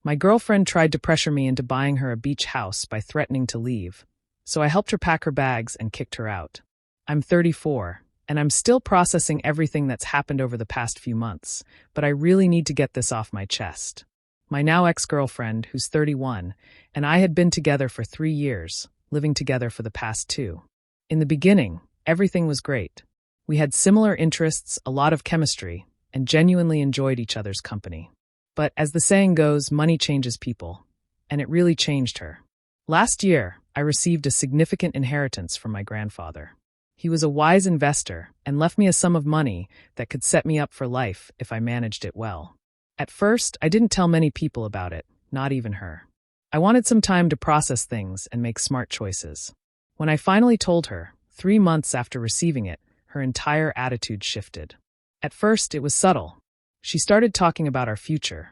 My girlfriend tried to pressure me into buying her a beach house by threatening to leave, so I helped her pack her bags and kicked her out. I'm 34, and I'm still processing everything that's happened over the past few months, but I really need to get this off my chest. My now ex-girlfriend, who's 31, and I had been together for 3 years, living together for the past 2. In the beginning, everything was great. We had similar interests, a lot of chemistry, and genuinely enjoyed each other's company. But as the saying goes, money changes people, and it really changed her. Last year, I received a significant inheritance from my grandfather. He was a wise investor and left me a sum of money that could set me up for life if I managed it well. At first, I didn't tell many people about it, not even her. I wanted some time to process things and make smart choices. When I finally told her, 3 months after receiving it, her entire attitude shifted. At first, it was subtle. She started talking about our future.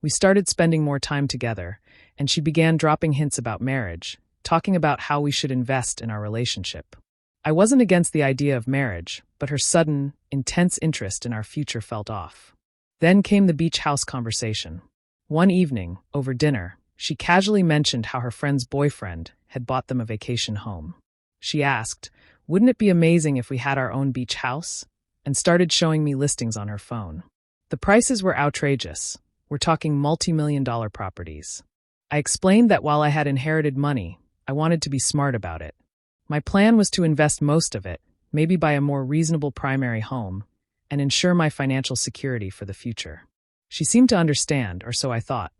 We started spending more time together, and she began dropping hints about marriage, talking about how we should invest in our relationship. I wasn't against the idea of marriage, but her sudden, intense interest in our future felt off. Then came the beach house conversation. One evening, over dinner, she casually mentioned how her friend's boyfriend had bought them a vacation home. She asked, "Wouldn't it be amazing if we had our own beach house?" and started showing me listings on her phone. The prices were outrageous. We're talking multi-million-dollar properties. I explained that while I had inherited money, I wanted to be smart about it. My plan was to invest most of it, maybe buy a more reasonable primary home, and ensure my financial security for the future. She seemed to understand, or so I thought.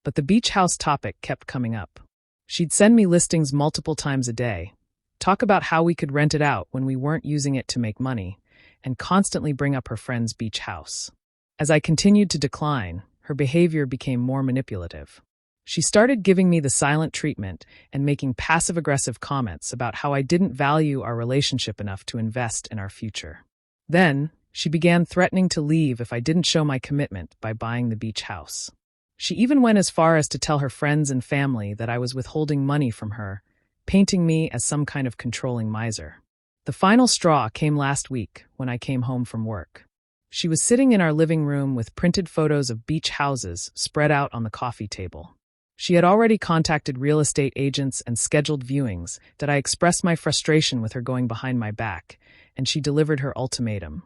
But the beach house topic kept coming up. She'd send me listings multiple times a day, talk about how we could rent it out when we weren't using it to make money, and constantly bring up her friend's beach house. As I continued to decline, her behavior became more manipulative. She started giving me the silent treatment and making passive-aggressive comments about how I didn't value our relationship enough to invest in our future. Then, she began threatening to leave if I didn't show my commitment by buying the beach house. She even went as far as to tell her friends and family that I was withholding money from her, painting me as some kind of controlling miser. The final straw came last week when I came home from work. She was sitting in our living room with printed photos of beach houses spread out on the coffee table. She had already contacted real estate agents and scheduled viewings that I expressed my frustration with her going behind my back, and she delivered her ultimatum.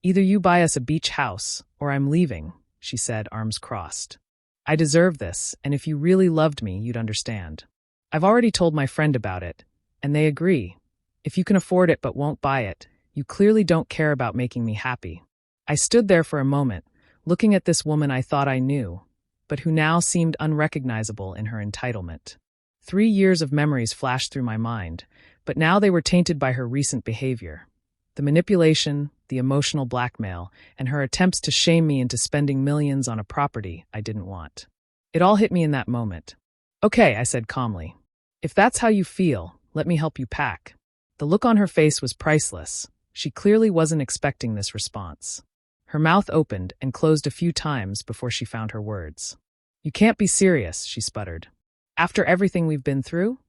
"Either you buy us a beach house, or I'm leaving," she said, arms crossed. "I deserve this, and if you really loved me, you'd understand. I've already told my friend about it, and they agree. If you can afford it but won't buy it, you clearly don't care about making me happy." I stood there for a moment, looking at this woman I thought I knew, but who now seemed unrecognizable in her entitlement. 3 years of memories flashed through my mind, but now they were tainted by her recent behavior. The manipulation, the emotional blackmail, and her attempts to shame me into spending millions on a property I didn't want. It all hit me in that moment. "Okay," I said calmly. "If that's how you feel, let me help you pack." The look on her face was priceless. She clearly wasn't expecting this response. Her mouth opened and closed a few times before she found her words. "You can't be serious," she sputtered. "After everything we've been through?"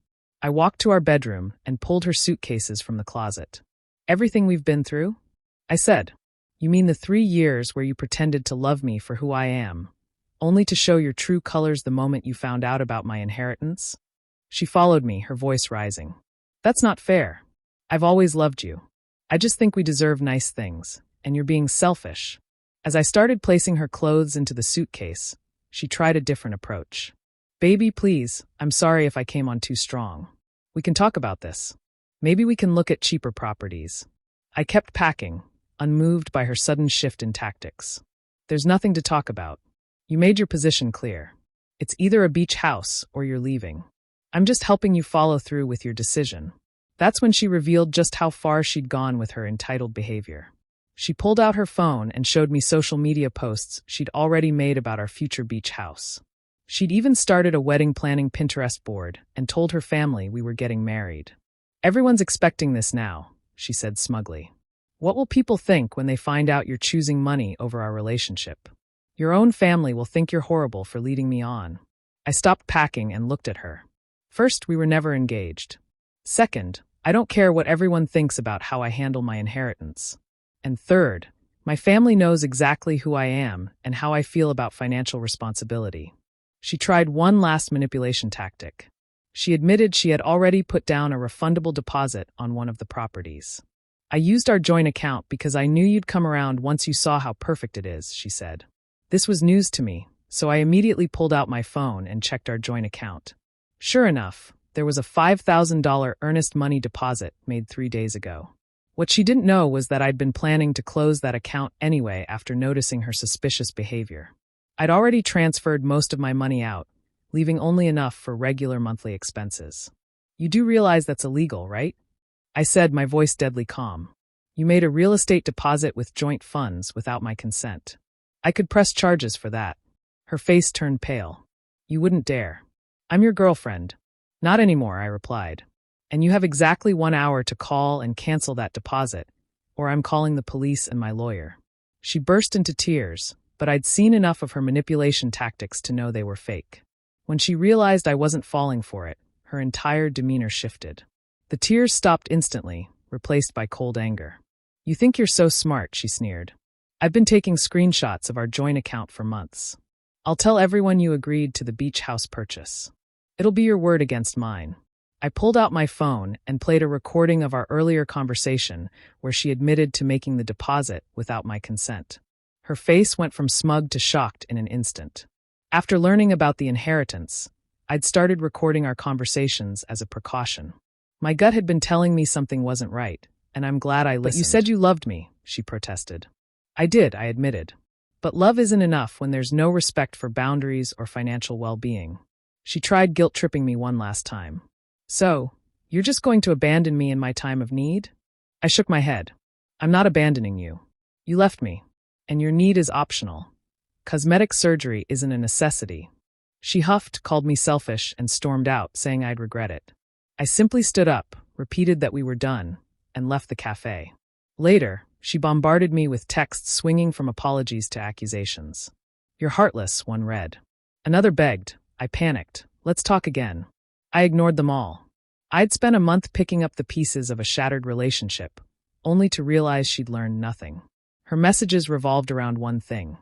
I walked to our bedroom and pulled her suitcases from the closet. "Everything we've been through?" I said. "You mean the 3 years where you pretended to love me for who I am, only to show your true colors the moment you found out about my inheritance?" She followed me, her voice rising. "That's not fair. I've always loved you. I just think we deserve nice things, and you're being selfish." As I started placing her clothes into the suitcase, she tried a different approach. "Baby, please, I'm sorry if I came on too strong. We can talk about this. Maybe we can look at cheaper properties." I kept packing, unmoved by her sudden shift in tactics. "There's nothing to talk about. You made your position clear. It's either a beach house or you're leaving. I'm just helping you follow through with your decision." That's when she revealed just how far she'd gone with her entitled behavior. She pulled out her phone and showed me social media posts she'd already made about our future beach house. She'd even started a wedding planning Pinterest board and told her family we were getting married. "Everyone's expecting this now," she said smugly. "What will people think when they find out you're choosing money over our relationship? Your own family will think you're horrible for leading me on." I stopped packing and looked at her. First, we were never engaged. Second, I don't care what everyone thinks about how I handle my inheritance. And third, my family knows exactly who I am and how I feel about financial responsibility. She tried one last manipulation tactic. She admitted she had already put down a refundable deposit on one of the properties. I used our joint account because I knew you'd come around once you saw how perfect it is, she said. This was news to me, so I immediately pulled out my phone and checked our joint account. Sure enough, there was a $5,000 earnest money deposit made 3 days ago. What she didn't know was that I'd been planning to close that account anyway after noticing her suspicious behavior. I'd already transferred most of my money out, leaving only enough for regular monthly expenses. You do realize that's illegal, right? I said, my voice deadly calm. You made a real estate deposit with joint funds without my consent. I could press charges for that. Her face turned pale. You wouldn't dare. I'm your girlfriend. Not anymore, I replied. And you have exactly 1 hour to call and cancel that deposit, or I'm calling the police and my lawyer. She burst into tears, but I'd seen enough of her manipulation tactics to know they were fake. When she realized I wasn't falling for it, her entire demeanor shifted. The tears stopped instantly, replaced by cold anger. You think you're so smart, she sneered. I've been taking screenshots of our joint account for months. I'll tell everyone you agreed to the beach house purchase. It'll be your word against mine. I pulled out my phone and played a recording of our earlier conversation where she admitted to making the deposit without my consent. Her face went from smug to shocked in an instant. After learning about the inheritance, I'd started recording our conversations as a precaution. My gut had been telling me something wasn't right, and I'm glad I listened. But you said you loved me, she protested. I did, I admitted. But love isn't enough when there's no respect for boundaries or financial well-being. She tried guilt-tripping me one last time. So, you're just going to abandon me in my time of need? I shook my head. I'm not abandoning you. You left me, and your need is optional. Cosmetic surgery isn't a necessity. She huffed, called me selfish, and stormed out, saying I'd regret it. I simply stood up, repeated that we were done, and left the cafe. Later, she bombarded me with texts swinging from apologies to accusations. You're heartless, one read. Another begged. I panicked. Let's talk again. I ignored them all. I'd spent a month picking up the pieces of a shattered relationship, only to realize she'd learned nothing. Her messages revolved around one thing: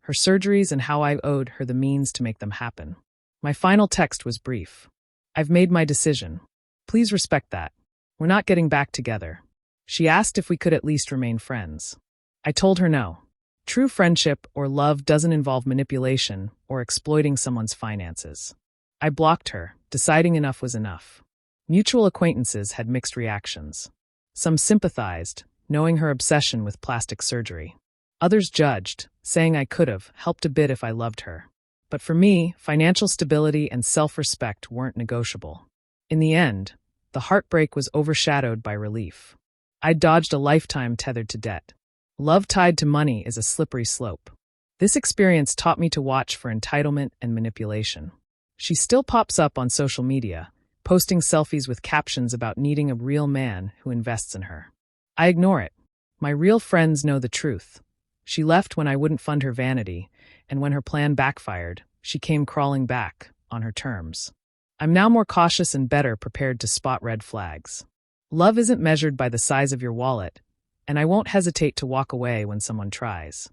her surgeries and how I owed her the means to make them happen. My final text was brief. I've made my decision. Please respect that. We're not getting back together. She asked if we could at least remain friends. I told her no. True friendship or love doesn't involve manipulation or exploiting someone's finances. I blocked her, deciding enough was enough. Mutual acquaintances had mixed reactions. Some sympathized, knowing her obsession with plastic surgery. Others judged, saying I could have helped a bit if I loved her. But for me, financial stability and self-respect weren't negotiable. In the end, the heartbreak was overshadowed by relief. I'd dodged a lifetime tethered to debt. Love tied to money is a slippery slope. This experience taught me to watch for entitlement and manipulation. She still pops up on social media, posting selfies with captions about needing a real man who invests in her. I ignore it. My real friends know the truth. She left when I wouldn't fund her vanity, and when her plan backfired, she came crawling back, on her terms. I'm now more cautious and better prepared to spot red flags. Love isn't measured by the size of your wallet, and I won't hesitate to walk away when someone tries.